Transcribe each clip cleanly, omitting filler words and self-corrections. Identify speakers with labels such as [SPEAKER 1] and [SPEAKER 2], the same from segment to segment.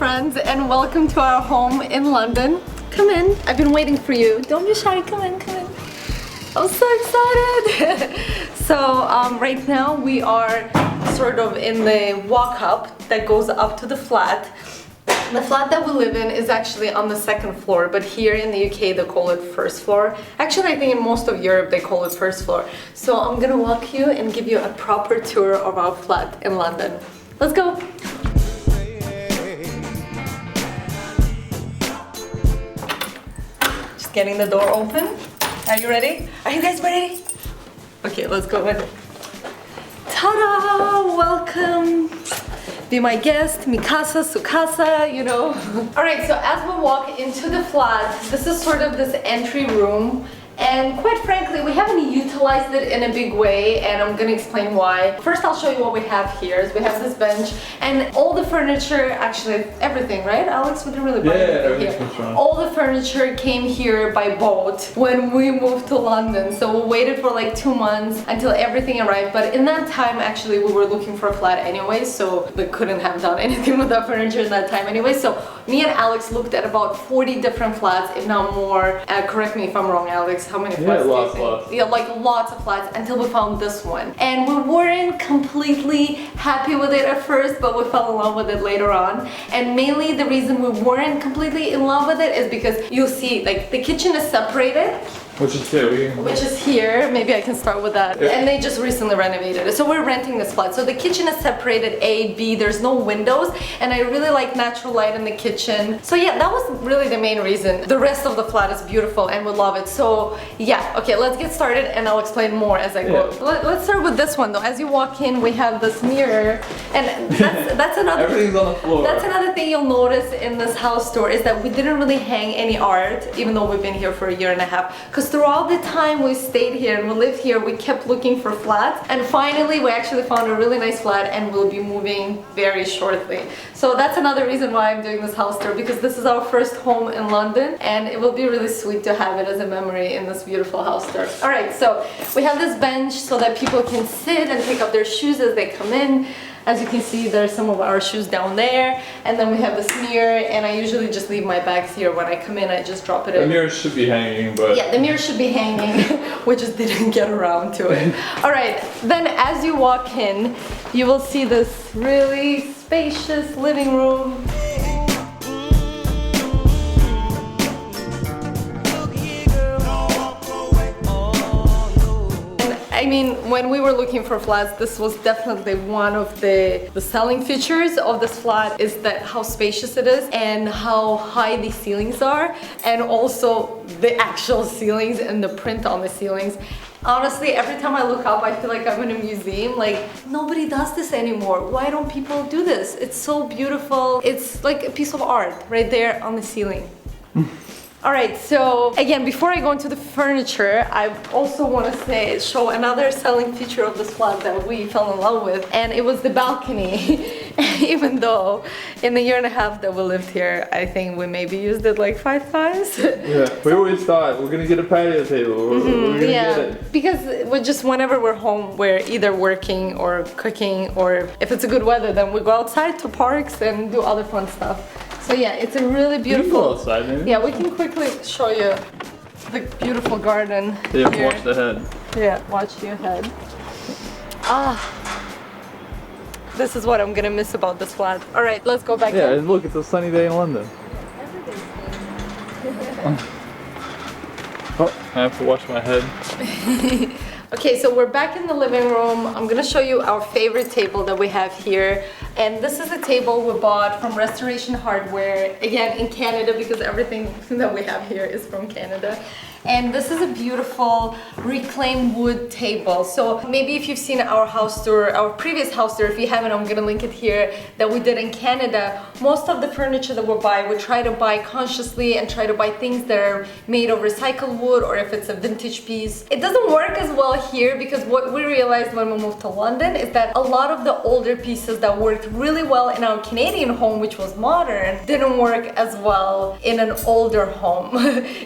[SPEAKER 1] friends, and welcome to our home in London. Come in. I've been waiting for you. Don't be shy. Come in, come in. I'm so excited. So right now we are sort of in the walk-up that goes up to the flat. The flat that we live in is actually on the second floor, but here in the UK they call it first floor. Actually, I think in most of Europe they call it first floor. So I'm gonna walk you and give you a proper tour of our flat in London. Let's go. Just getting the door open. Are you ready? Are you guys ready? Okay, let's go in. Ta-da! Welcome. Be my guest, mi casa, su casa, you know. Alright, so as we walk into the flat, this is sort of this entry room. And quite frankly, we haven't utilized it in a big way, and I'm gonna explain why. First, I'll show you what we have here. Is we have this bench and all the furniture, actually everything, right, Alex? We didn't really buy anything here. All the furniture came here by boat when we moved to London. So we waited for like 2 months until everything arrived. But in that time, actually, we were looking for a flat anyway, so we couldn't have done anything with that furniture in that time anyway. So me and Alex looked at about 40 different flats, if not more. Correct me if I'm wrong, Alex. How many flats?
[SPEAKER 2] Lots.
[SPEAKER 1] Yeah, like lots of flats until we found this one. And we weren't completely happy with it at first, but we fell in love with it later on. And mainly the reason we weren't completely in love with it is because you'll see, like, the kitchen is separated.
[SPEAKER 2] Which is here.
[SPEAKER 1] Which is here. Maybe I can start with that. Yeah. And they just recently renovated it. So we're renting this flat. So the kitchen is separated A, B. There's no windows. And I really like natural light in the kitchen. So yeah, that was really the main reason. The rest of the flat is beautiful and we love it. So yeah, okay, let's get started and I'll explain more as I go. Let's start with this one though. As you walk in, we have this mirror. And that's another...
[SPEAKER 2] Everything's on the floor.
[SPEAKER 1] That's another thing you'll notice in this house tour is that we didn't really hang any art, even though we've been here for 1.5 years. Because throughout the time we stayed here and we lived here, we kept looking for flats, and finally we actually found a really nice flat and we'll be moving very shortly. So that's another reason why I'm doing this house tour, because this is our first home in London and it will be really sweet to have it as a memory in this beautiful house tour. Alright, so we have this bench so that people can sit and pick up their shoes as they come in. As you can see, there's some of our shoes down there, and then we have this mirror, and I usually just leave my bags here. When I come in, I just drop it in.
[SPEAKER 2] The mirror should be hanging, but...
[SPEAKER 1] Yeah, the mirror should be hanging. We just didn't get around to it. Alright, then as you walk in, you will see this really spacious living room. I mean, when we were looking for flats, this was definitely one of the selling features of this flat, is that how spacious it is and how high the ceilings are, and also the actual ceilings and the print on the ceilings. Honestly, every time I look up, I feel like I'm in a museum. Like, nobody does this anymore. Why don't people do this? It's so beautiful. It's like a piece of art right there on the ceiling. Alright, so again, before I go into the furniture, I also want to show another selling feature of this flat that we fell in love with, and it was the balcony. Even though in the 1.5 years that we lived here, I think we maybe used it like 5 times.
[SPEAKER 2] Yeah, we always thought we're gonna get a patio table. We're gonna get it.
[SPEAKER 1] Because we just, whenever we're home, we're either working or cooking, or if it's a good weather, then we go outside to parks and do other fun stuff. So yeah, it's a really beautiful...
[SPEAKER 2] You can go outside, maybe.
[SPEAKER 1] Yeah, we can quickly show you the beautiful garden.
[SPEAKER 2] Yeah,
[SPEAKER 1] here.
[SPEAKER 2] watch the head.
[SPEAKER 1] Yeah, watch your head. This is what I'm gonna miss about this flat. Alright, let's go back
[SPEAKER 2] in.
[SPEAKER 1] in.
[SPEAKER 2] And look, it's a sunny day in London. Oh, I have to wash my head.
[SPEAKER 1] Okay, so we're back in the living room. I'm gonna show you our favorite table that we have here. And this is a table we bought from Restoration Hardware, again in Canada, because everything that we have here is from Canada. And this is a beautiful reclaimed wood table. So maybe if you've seen our house tour, our previous house tour, if you haven't, I'm gonna link it here, that we did in Canada. Most of the furniture that we buy, we try to buy consciously and try to buy things that are made of recycled wood, or if it's a vintage piece. It doesn't work as well here, because what we realized when we moved to London is that a lot of the older pieces that worked really well in our Canadian home, which was modern, didn't work as well in an older home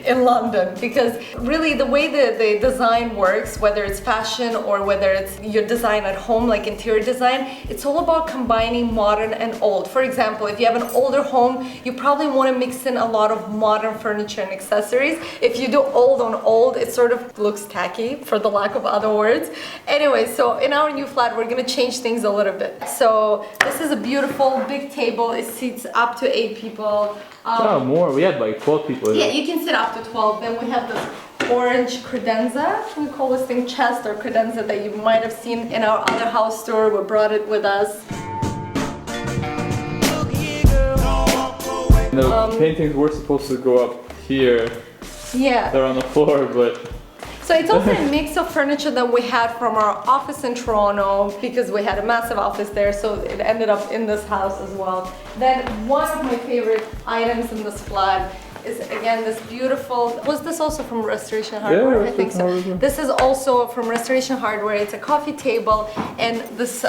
[SPEAKER 1] in London, because because really the way the design works, whether it's fashion or whether it's your design at home, like interior design, it's all about combining modern and old. For example, if you have an older home, you probably want to mix in a lot of modern furniture and accessories. If you do old on old, it sort of looks tacky, for the lack of other words. Anyway, so in our new flat, we're gonna change things a little bit. So this is a beautiful big table. It seats up to 8 people.
[SPEAKER 2] Oh, more. We had like 12 people here.
[SPEAKER 1] Yeah, you can sit up to 12. Then we have this orange credenza. We call this thing chest or credenza that you might have seen in our other house tour. We brought it with us.
[SPEAKER 2] The paintings were supposed to go up here.
[SPEAKER 1] Yeah.
[SPEAKER 2] They're on the floor, but...
[SPEAKER 1] So it's also a mix of furniture that we had from our office in Toronto, because we had a massive office there, so it ended up in this house as well. Then one of my favorite items in this flat is again this beautiful, was this also from Restoration Hardware?
[SPEAKER 2] Yeah,
[SPEAKER 1] I think so. This is also from Restoration Hardware. It's a coffee table, and this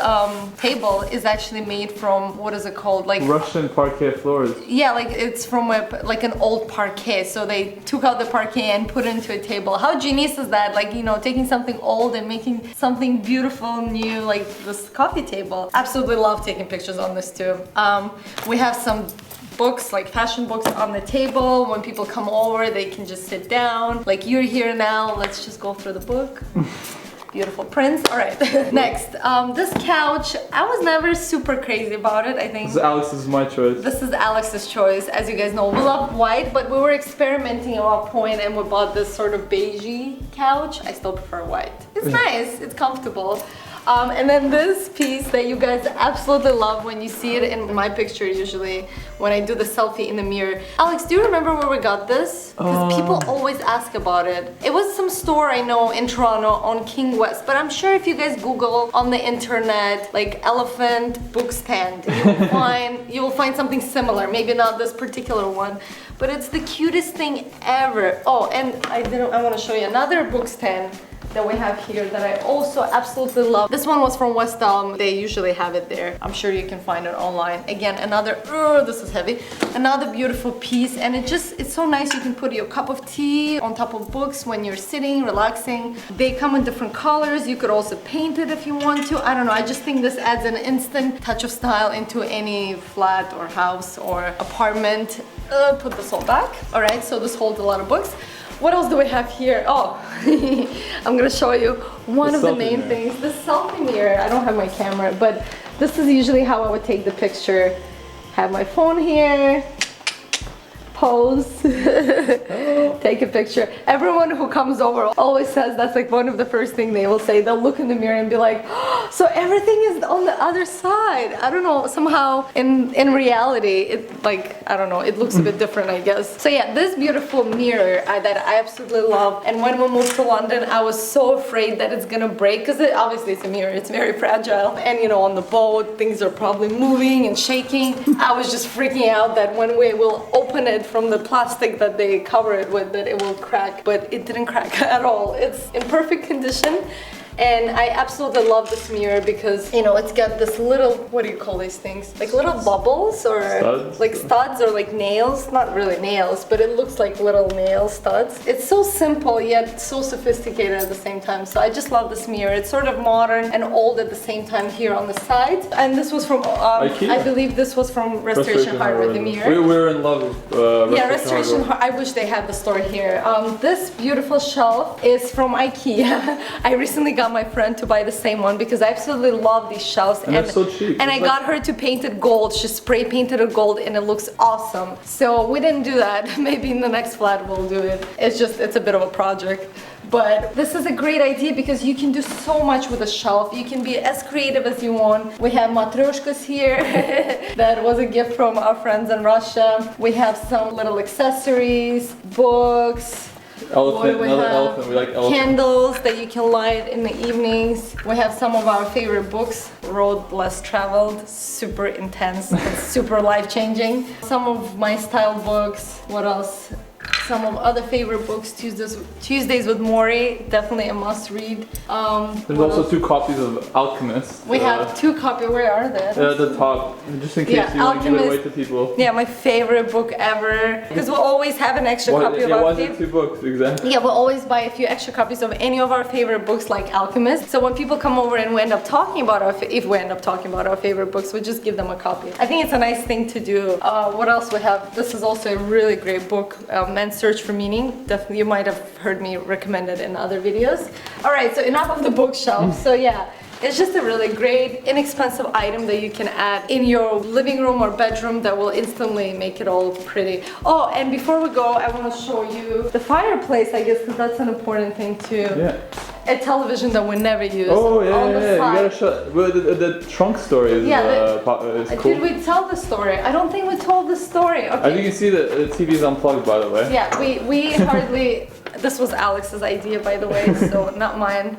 [SPEAKER 1] table is actually made from, what is it called? Like
[SPEAKER 2] Russian parquet floors.
[SPEAKER 1] yeah, like it's from like an old parquet. So they took out the parquet and put it into a table. How genius is that? Like, you know, taking something old and making something beautiful, new, like this coffee table. Absolutely love taking pictures on this too. We have some books, like fashion books on the table. When people come over, they can just sit down. Like you're here now, let's just go through the book. Beautiful prints. All right, next. This couch, I was never super crazy about it, I think.
[SPEAKER 2] This is Alex's, my choice.
[SPEAKER 1] This is Alex's choice. As you guys know, we love white, but we were experimenting at one point and we bought this sort of beigey couch. I still prefer white. It's nice, it's comfortable. And then this piece that you guys absolutely love when you see it in my picture usually, when I do the selfie in the mirror. Alex, do you remember where we got this? Because people always ask about it. It was some store I know in Toronto on King West, but I'm sure if you guys Google on the internet, like elephant book stand, you will find something similar. Maybe not this particular one, but it's the cutest thing ever. Oh, and I want to show you another book stand that we have here that I also absolutely love. This one was from West Elm. They usually have it there. I'm sure you can find it online. Again, another, this is heavy. Another beautiful piece, and it's so nice. You can put your cup of tea on top of books when you're sitting, relaxing. They come in different colors. You could also paint it if you want to. I don't know, I just think this adds an instant touch of style into any flat or house or apartment. Put this all back. All right, so this holds a lot of books. What else do we have here? Oh, I'm gonna show you one of the main things. This selfie mirror. I don't have my camera, but this is usually how I would take the picture. Have my phone here, pose, take a picture. Everyone who comes over always says that's like one of the first things they will say. They'll look in the mirror and be like, oh, so everything is on the other side. I don't know, somehow in reality, it like, I don't know, it looks a bit different, I guess. So yeah, this beautiful mirror that I absolutely love. And when we moved to London, I was so afraid that it's gonna break, because obviously it's a mirror, it's very fragile. And you know, on the boat, things are probably moving and shaking. I was just freaking out that when we will open it from the plastic that they cover it with, that it will crack, but it didn't crack at all. It's in perfect condition. And I absolutely love this mirror because, you know, it's got this little, what do you call these things? Like little bubbles or
[SPEAKER 2] studs?
[SPEAKER 1] Like studs or like nails. Not really nails, but it looks like little nail studs. It's so simple yet so sophisticated at the same time. So I just love this mirror. It's sort of modern and old at the same time here on the side. And this was from, I believe this was from Restoration Hardware, the mirror.
[SPEAKER 2] We were in love with
[SPEAKER 1] Restoration Hardware. I wish they had the store here. This beautiful shelf is from IKEA. I recently got my friend to buy the same one because I absolutely love these shelves,
[SPEAKER 2] and it's so cheap.
[SPEAKER 1] And I got her to paint it gold. She spray painted it gold and it looks awesome. So we didn't do that. Maybe in the next flat we'll do it. It's a bit of a project. But this is a great idea because you can do so much with a shelf. You can be as creative as you want. We have matryoshkas here. That was a gift from our friends in Russia. We have some little accessories, books.
[SPEAKER 2] Elephant, another elephant. We like elephant.
[SPEAKER 1] Candles that you can light in the evenings. We have some of our favorite books, Road Less Traveled, super intense and super life-changing. Some of my style books. What else? some of other favorite books. Tuesdays with Maury, definitely a must read.
[SPEAKER 2] There's also 2 copies of Alchemist.
[SPEAKER 1] We have 2 copies. Where are they?
[SPEAKER 2] At the top, just in case you want to give it away to people.
[SPEAKER 1] Yeah, my favorite book ever. Because we'll always have an extra copy of our
[SPEAKER 2] why is it 2 books exactly?
[SPEAKER 1] Yeah, we'll always buy a few extra copies of any of our favorite books, like Alchemist. So when people come over and we end up talking about if we end up talking about our favorite books, we just give them a copy. I think it's a nice thing to do. What else we have? This is also a really great book, Men's Search for Meaning. Definitely, you might have heard me recommend it in other videos. All right, so enough of the bookshelf. So yeah. It's just a really great, inexpensive item that you can add in your living room or bedroom that will instantly make it all pretty. Oh, and before we go, I want to show you the fireplace, I guess, because that's an important thing too.
[SPEAKER 2] Yeah.
[SPEAKER 1] A television that we never use.
[SPEAKER 2] Oh yeah, you gotta show. Well, the trunk story is, is cool.
[SPEAKER 1] Did we tell the story? I don't think we told the story. Okay.
[SPEAKER 2] As you can see, the TV is unplugged, by the way.
[SPEAKER 1] Yeah, we hardly. This was Alex's idea, by the way, so not mine.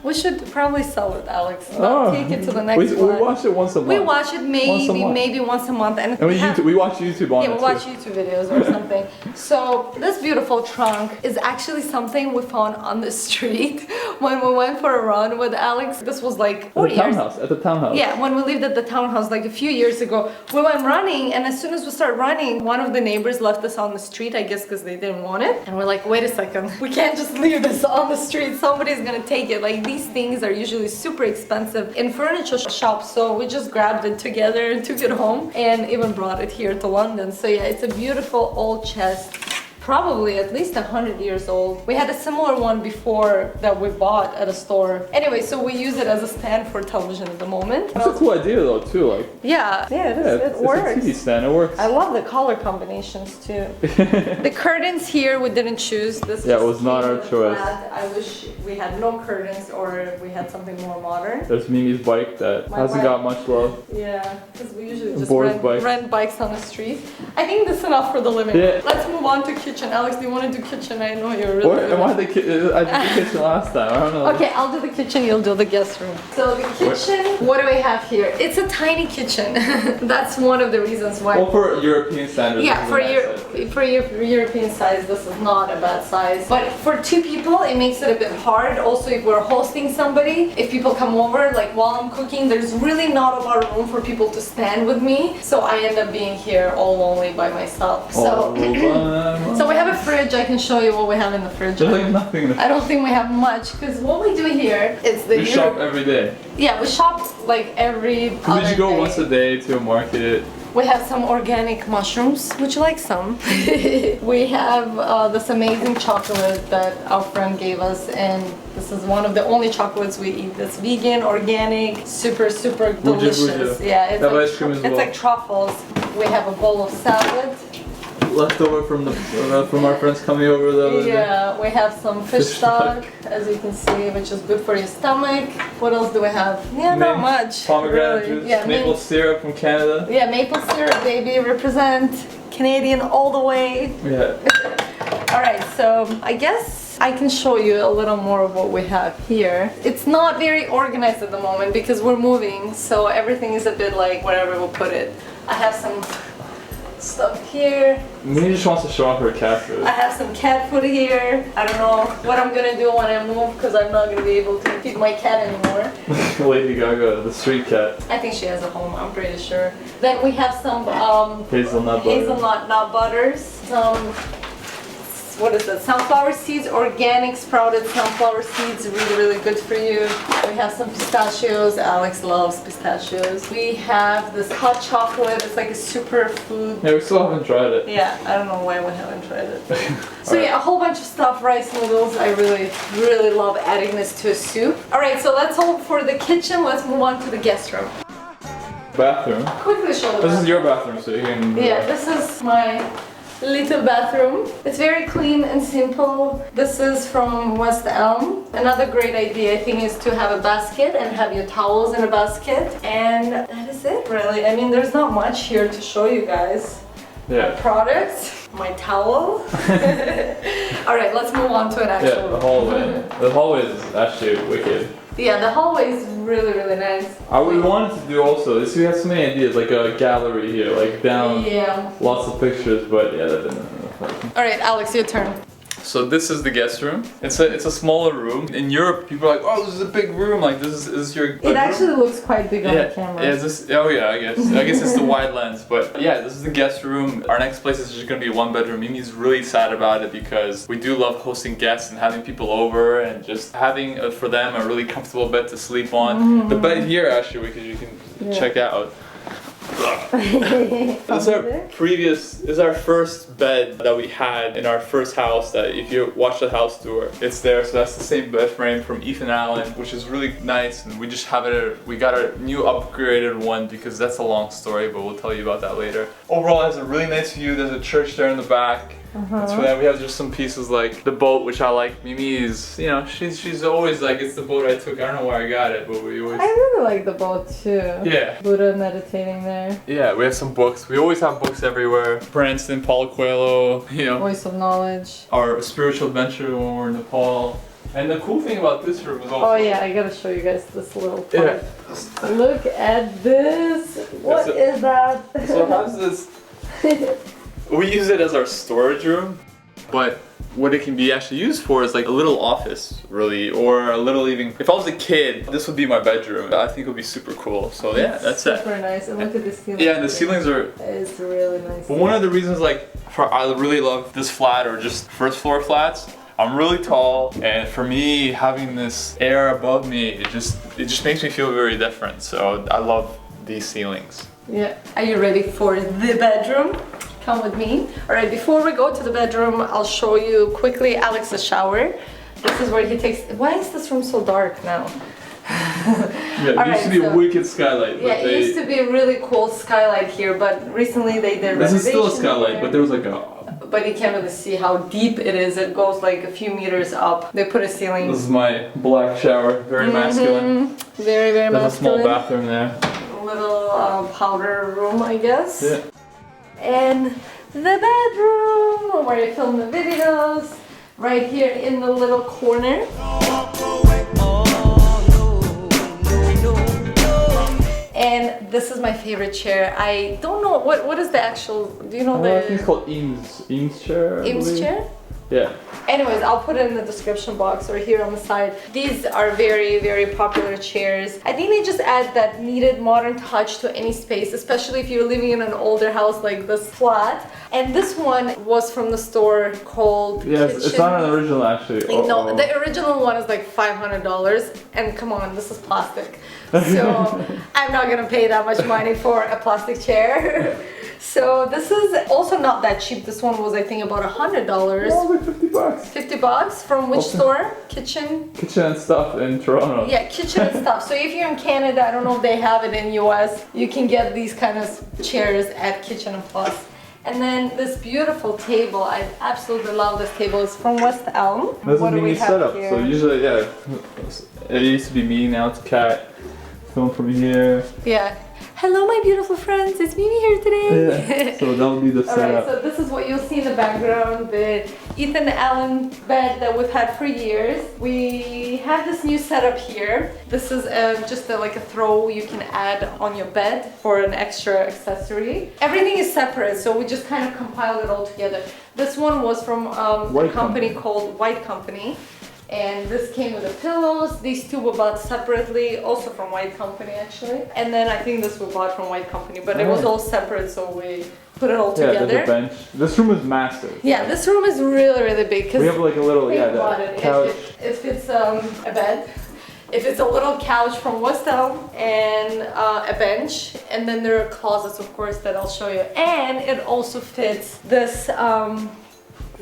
[SPEAKER 1] We should probably sell it, Alex. Take it to the next one.
[SPEAKER 2] We watch it once a month.
[SPEAKER 1] We watch it maybe once a month. And
[SPEAKER 2] we watch YouTube on it.
[SPEAKER 1] Yeah, we watch YouTube videos or something. So this beautiful trunk is actually something we found on the street when we went for a run with Alex. This was like 4 years.
[SPEAKER 2] At the townhouse.
[SPEAKER 1] Yeah, when we lived at the townhouse like a few years ago. We went running, and as soon as we started running, one of the neighbors left us on the street, I guess because they didn't want it. And we're like, wait a second. We can't just leave this on the street. Somebody's gonna take it. Like, these things are usually super expensive in furniture shops, so we just grabbed it together and took it home and even brought it here to London. So yeah, it's a beautiful old chest. Probably at least 100 years old. We had a similar one before that we bought at a store. Anyway, so we use it as a stand for television at the moment.
[SPEAKER 2] That's a cool idea though too, like.
[SPEAKER 1] Yeah, it works.
[SPEAKER 2] It's a TV stand, it works.
[SPEAKER 1] I love the color combinations too. The curtains here we didn't choose. This
[SPEAKER 2] it was not our choice.
[SPEAKER 1] I wish we had no curtains or we had something more modern.
[SPEAKER 2] There's Mimi's bike that hasn't got much love.
[SPEAKER 1] Yeah, because we usually just rent bikes on the street. I think that's enough for the living room.
[SPEAKER 2] Yeah.
[SPEAKER 1] Let's move on to kitchen. Alex, do you want to do kitchen? I know you're really good.
[SPEAKER 2] I did the kitchen last time. I don't know.
[SPEAKER 1] Okay, I'll do the kitchen, you'll do the guest room. So the kitchen, what do we have here? It's a tiny kitchen. That's one of the reasons why.
[SPEAKER 2] Well, for European standards.
[SPEAKER 1] Yeah, for European size, this is not a bad size. But for 2 people, it makes it a bit hard. Also, if we're hosting somebody, if people come over, like while I'm cooking, there's really not a lot of room for people to stand with me. So I end up being here all lonely by myself. So we have a fridge. I can show you what we have in the fridge.
[SPEAKER 2] There's like nothing.
[SPEAKER 1] I don't think we have much because what we do here is
[SPEAKER 2] we shop every day.
[SPEAKER 1] Yeah, we shop like every other
[SPEAKER 2] Did you go
[SPEAKER 1] day.
[SPEAKER 2] once a day to a market?
[SPEAKER 1] We have some organic mushrooms. Would you like some? We have this amazing chocolate that our friend gave us, and this is one of the only chocolates we eat that's vegan, organic, super delicious. Yeah, it's like truffles. We have a bowl of salad.
[SPEAKER 2] Leftover from our friends coming over the other day.
[SPEAKER 1] Yeah, we have some fish stock, as you can see, which is good for your stomach. What else do we have? Yeah, not much.
[SPEAKER 2] Pomegranate juice,
[SPEAKER 1] yeah,
[SPEAKER 2] maple syrup from Canada.
[SPEAKER 1] Yeah, maple syrup, baby, represent Canadian all the way.
[SPEAKER 2] Yeah.
[SPEAKER 1] Alright, so I guess I can show you a little more of what we have here. It's not very organized at the moment because we're moving, so everything is a bit like wherever we'll put it. I have some stuff here.
[SPEAKER 2] Minnie just wants to show off her cat food.
[SPEAKER 1] I have some cat food here. I don't know what I'm gonna do when I move because I'm not gonna be able to feed my cat anymore.
[SPEAKER 2] Lady Gaga, the street cat.
[SPEAKER 1] I think she has a home, I'm pretty sure. Then we have some
[SPEAKER 2] hazelnut
[SPEAKER 1] nut butters, some what is that? Sunflower seeds, organic sprouted sunflower seeds, really good for you. We have some pistachios. Alex loves pistachios. We have this hot chocolate. It's like a super food.
[SPEAKER 2] Yeah, we still haven't tried it.
[SPEAKER 1] Yeah, I don't know why we haven't tried it. So yeah, a whole bunch of stuff, rice noodles. I really love adding this to a soup. All right, so that's all for the kitchen. Let's move on to the guest room.
[SPEAKER 2] Bathroom.
[SPEAKER 1] Quickly show the bathroom.
[SPEAKER 2] This is your bathroom, so you can.
[SPEAKER 1] Yeah, this is my little bathroom. It's very clean and simple. This is from West Elm. Another great idea I think is to have a basket and have your towels in a basket, and that is it really. I mean, there's not much here to show you guys.
[SPEAKER 2] Yeah.
[SPEAKER 1] My products, my towel. Alright, let's move on to an actual
[SPEAKER 2] the hallway. The hallway is actually wicked.
[SPEAKER 1] Yeah, the hallway is really nice.
[SPEAKER 2] We wanted to do also, we have so many ideas, like a gallery here, like down, lots of pictures, but yeah, that didn't.
[SPEAKER 1] All right, Alex, your turn.
[SPEAKER 2] So this is the guest room. It's a smaller room. In Europe, people are like, "Oh, this is a big room. Like this is your bedroom?"
[SPEAKER 1] It actually looks quite big on the camera.
[SPEAKER 2] Yeah, oh yeah, I guess it's the wide lens. But yeah, this is the guest room. Our next place is just gonna be a one bedroom. Mimi's really sad about it because we do love hosting guests and having people over and just having for them a really comfortable bed to sleep on. The bed here actually, because you can check out. This is our first bed that we had in our first house. That if you watch the house tour, it's there. So that's the same bed frame from Ikonn, which is really nice. And we just have it. We got a new upgraded one because that's a long story, but we'll tell you about that later. Overall, it has a really nice view. There's a church there in the back. That's why we have just some pieces like the boat, which I like. Mimi is, you know, she's always like, it's the boat I took. I don't know where I got it, but we always.
[SPEAKER 1] I really like the boat too.
[SPEAKER 2] Yeah.
[SPEAKER 1] Buddha meditating there.
[SPEAKER 2] Yeah, we have some books. We always have books everywhere. Princeton, Paulo Coelho, you know.
[SPEAKER 1] Voice of knowledge.
[SPEAKER 2] Our spiritual adventure when we're in Nepal. And the cool thing about this room is also.
[SPEAKER 1] Oh yeah, I gotta show you guys this little part. Yeah. Look at this. What is that?
[SPEAKER 2] So how's this? We use it as our storage room, but what it can be actually used for is like a little office, really, or a little even. If I was a kid, this would be my bedroom. I think it would be super cool. So yeah, that's it.
[SPEAKER 1] Super nice. And look at the ceiling.
[SPEAKER 2] Yeah, and the ceilings are.
[SPEAKER 1] It's really nice.
[SPEAKER 2] But one of the reasons, like, I really love this flat or just first floor flats. I'm really tall, and for me, having this air above me, it just makes me feel very different. So I love these ceilings.
[SPEAKER 1] Yeah. Are you ready for the bedroom? Come with me. Alright, before we go to the bedroom, I'll show you quickly Alex's shower. This is where he takes. Why is this room so dark now?
[SPEAKER 2] Yeah, it used to be a wicked skylight.
[SPEAKER 1] Yeah, it used to be a really cool skylight here, but recently they did renovation.
[SPEAKER 2] This is still a skylight, but there was like a.
[SPEAKER 1] But you can't really see how deep it is. It goes like a few meters up. They put a ceiling.
[SPEAKER 2] This is my black shower, very masculine.
[SPEAKER 1] Very, very masculine.
[SPEAKER 2] There's a small bathroom there.
[SPEAKER 1] A little powder room, I guess.
[SPEAKER 2] Yeah.
[SPEAKER 1] And the bedroom where I film the videos, right here in the little corner. And this is my favorite chair. I don't know what is the actual. Do you know the?
[SPEAKER 2] I think it's called Eames chair.
[SPEAKER 1] Eames chair.
[SPEAKER 2] Yeah.
[SPEAKER 1] Anyways, I'll put it in the description box or here on the side. These are very, very popular chairs. I think they just add that needed modern touch to any space, especially if you're living in an older house like this flat. And this one was from the store called
[SPEAKER 2] Yes, it's not an original actually.
[SPEAKER 1] No, the original one is like $500. And come on, this is plastic. So I'm not gonna pay that much money for a plastic chair. So this is also not that cheap. This one was, I think, about $100.
[SPEAKER 2] No, like 50 bucks.
[SPEAKER 1] 50 bucks from which store? Kitchen
[SPEAKER 2] and stuff in Toronto.
[SPEAKER 1] Yeah, kitchen and stuff. So if you're in Canada, I don't know if they have it in US, you can get these kind of chairs at Kitchen and Plus. And then this beautiful table, I absolutely love this table. It's from West Elm.
[SPEAKER 2] This is Mimi's setup. Here? So usually, yeah, it used to be me, now it's Kat. Film from here.
[SPEAKER 1] Yeah. Hello, my beautiful friends. It's Mimi here today.
[SPEAKER 2] Yeah. So that'll be the setup.
[SPEAKER 1] Alright, so this is what you'll see in the background. The Ethan Allen bed that we've had for years. We have this new setup here. This is just like a throw you can add on your bed for an extra accessory. Everything is separate, so we just kind of compiled it all together. This one was from a company called White Company. And this came with the pillows. These two were bought separately, also from White Company actually. And then I think this was bought from White Company, but it was all separate, so we put it all together.
[SPEAKER 2] Yeah, there's a bench. This room is massive.
[SPEAKER 1] Yeah, this room is really, really big.
[SPEAKER 2] We have like a little, couch.
[SPEAKER 1] It fits a bed. It fits a little couch from West Elm and a bench. And then there are closets, of course, that I'll show you. And it also fits this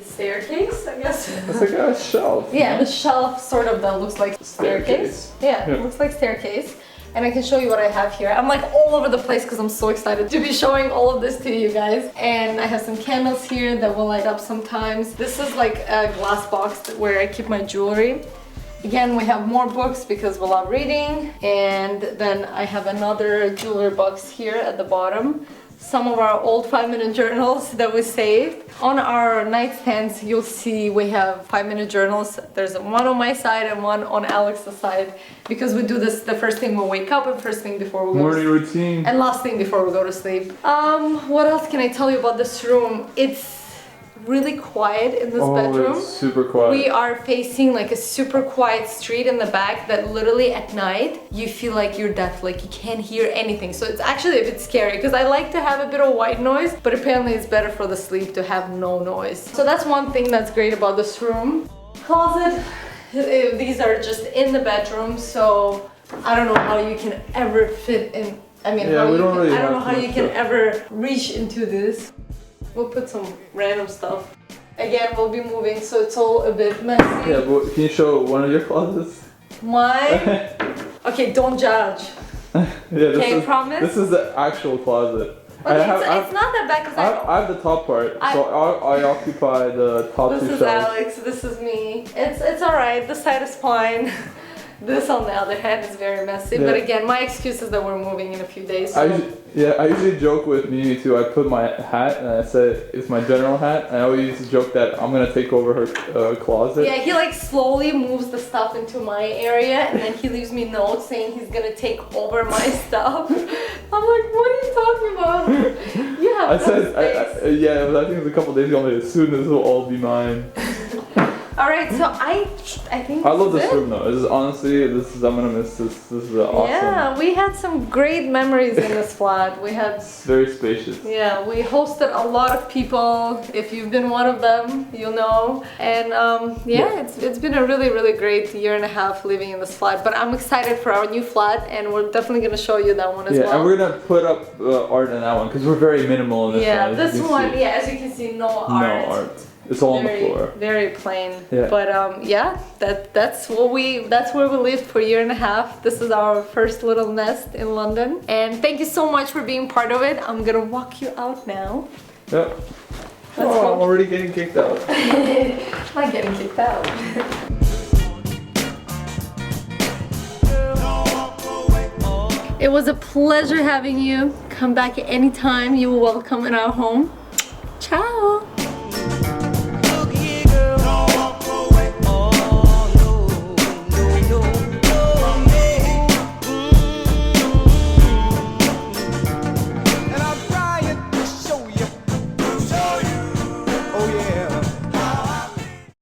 [SPEAKER 1] staircase, I guess.
[SPEAKER 2] It's like a shelf.
[SPEAKER 1] Yeah, the shelf sort of that looks like staircase. Yeah, it looks like staircase. And I can show you what I have here. I'm like all over the place because I'm so excited to be showing all of this to you guys. And I have some candles here that will light up sometimes. This is like a glass box where I keep my jewelry. Again, we have more books because we love reading. And then I have another jewelry box here at the bottom. Some of our old 5-minute journals that we saved. On our nightstands, you'll see we have 5-minute journals. There's one on my side and one on Alex's side because we do this the first thing we wake up and first thing before we go to sleep.
[SPEAKER 2] Morning routine.
[SPEAKER 1] And last thing before we go to sleep. What else can I tell you about this room? It's really quiet in this
[SPEAKER 2] Oh,
[SPEAKER 1] bedroom.
[SPEAKER 2] it's super quiet.
[SPEAKER 1] We are facing like a super quiet street in the back that literally at night you feel like you're deaf, like you can't hear anything. So it's actually a bit scary because I like to have a bit of white noise, but apparently it's better for the sleep to have no noise. So that's one thing that's great about this room. Closet, these are just in the bedroom, so I don't know how you can ever fit in. I mean,
[SPEAKER 2] yeah,
[SPEAKER 1] I don't
[SPEAKER 2] know
[SPEAKER 1] how you can ever reach into this. We'll put some random stuff. Again, we'll be moving, so it's all a bit messy.
[SPEAKER 2] Yeah, but can you show one of your closets?
[SPEAKER 1] Mine? Okay, don't judge.
[SPEAKER 2] Yeah,
[SPEAKER 1] promise?
[SPEAKER 2] This is the actual closet.
[SPEAKER 1] Okay, it's not that bad because
[SPEAKER 2] I have the top part, so I occupy the top two
[SPEAKER 1] This
[SPEAKER 2] shelves.
[SPEAKER 1] is Alex, this is me. It's alright, this side is fine. This on the other hand is very messy, but again, my excuse is that we're moving in a few days. So.
[SPEAKER 2] I usually joke with Mimi too. I put my hat and I said it's my general hat, and I always used to joke that I'm gonna take over her closet.
[SPEAKER 1] Yeah, he like slowly moves the stuff into my area, and then he leaves me notes saying he's gonna take over my stuff. I'm like, what are you talking about? You have space.
[SPEAKER 2] I think it was a couple days ago. I'm like, as soon as this will all be mine.
[SPEAKER 1] Alright, so I think
[SPEAKER 2] I love this room though. This is honestly, I'm gonna miss this. This is awesome.
[SPEAKER 1] Yeah, we had some great memories in this flat. We had
[SPEAKER 2] it's very spacious.
[SPEAKER 1] Yeah, we hosted a lot of people. If you've been one of them, you'll know. And it's been a really, really great year and a half living in this flat. But I'm excited for our new flat, and we're definitely gonna show you that one as well.
[SPEAKER 2] Yeah, and we're gonna put up art in that one because we're very minimal in this one.
[SPEAKER 1] Yeah, this one, as you can see, no art.
[SPEAKER 2] No art. It's all on the floor.
[SPEAKER 1] Very plain.
[SPEAKER 2] Yeah.
[SPEAKER 1] But that's where we lived for a year and a half. This is our first little nest in London. And thank you so much for being part of it. I'm gonna walk you out now.
[SPEAKER 2] Yep. I'm already getting kicked out.
[SPEAKER 1] I'm not getting kicked out. It was a pleasure having you. Come back at any time. You are welcome in our home. Ciao.